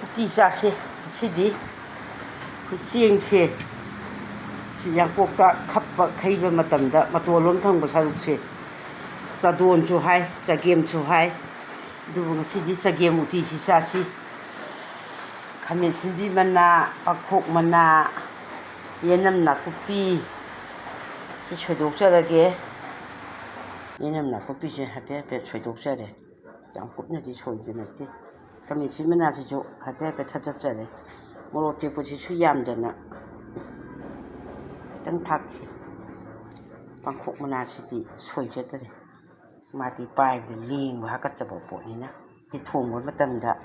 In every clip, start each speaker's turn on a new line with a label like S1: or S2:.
S1: uti chase sidi chengse si yangkokta khappa khaiba matamda matolom thangba sarukse chadon chu hai chagem chu hai dubu ngasidi chagem uti si chasi khamen sindi mana pakhok mana yenam nakupi si soidokjarage yenam nakupi se hape hape soidokjare yam kupnadi soidunate khamen sindi mana si jo hape hape thathatjare morok tekpasi su yamdana tang thakse pakhok mana sidi soijadare mati paibda lengba hakatjaba potnina hi thongba matamda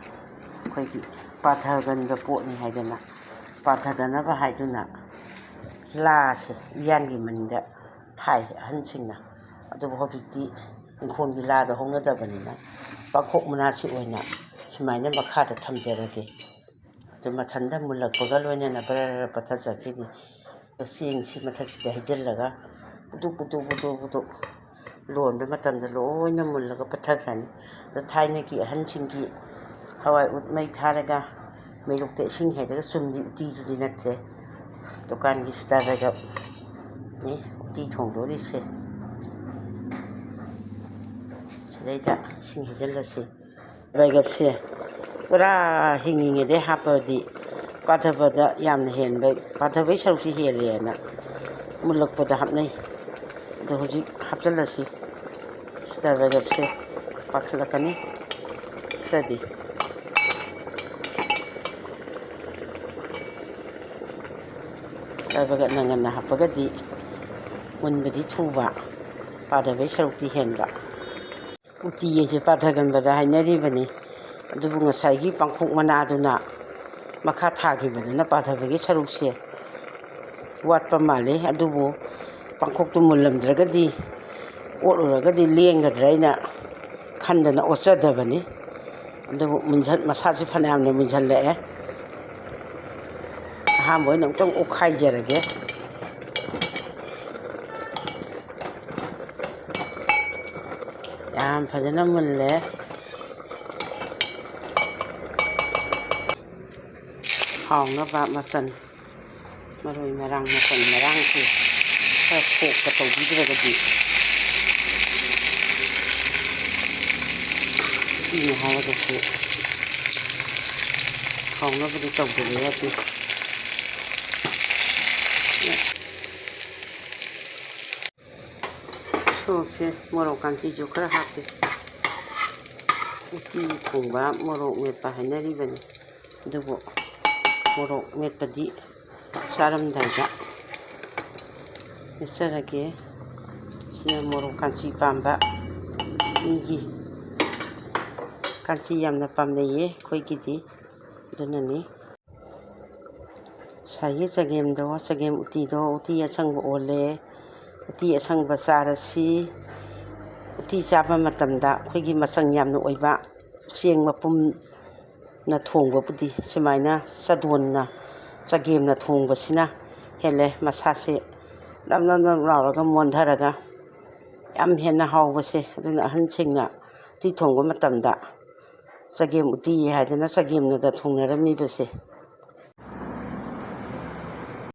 S1: akhoi pathaganba potni haidana pathadanaba haiduna lase yangi manida thai ahansingna adubu hojikti inkhongi lada hongnadabanina pakhok mana si oina simaina makhada thamjarage adu mathanda mulakpaga loinana bara pathajakini cheng si mathaksida haijallaga putuk lonba matamda loina mullaga pathagrani adu thainagi ahansingi hawai ut mai tharaga meilukta ising haidaga sumdi uti judi natre dukangi sutaraga ni uti thongdorise sidaida ising haijallase baigapse pura hingingede hapadi pathabada yamna henbai pathabai saruksi helena mulakpada hapnai adu hojik hapjallasi sida baigapse pakhalakani sidadi baga nangana hapagadi munbadi thuba pathabai sarukti henba uti ese pathaganbada hainaribani adubu ngasaigi pakhok mana aduna makha thagibaduna pathabagi sarukse watpa male adubu pakhoktu mullamdragadi oruragadi lenggadra ina khandana ochadabani adubu munjal masasi phanayamna munjallae ahambo ina utang okhaijarage yam phajana mulle hawnaba masan maroi marang masan marangsi khara khokka tawbidragadi sini haragasu hawnabadi tawdreyati sose morok kanchi khara hape uti thongba morok metpa hainaribani adubu morok metpadi charamdaida mesarage sina morok kanchi pamba migi kanchi yamna pamnaye khoigidi dunani saye chagemdo chagem uti asangba ole uti asangba charasi uti chaba matamda khoigi masang yamna oiba cheng mapum na thongba budi simaina chadonna chagemna thongba sina hele masase lam rauraga mondharaga yam henna hawbase aduna ahansingna uti thongba matamda chagem uti haidana chagemna da thongnaramibase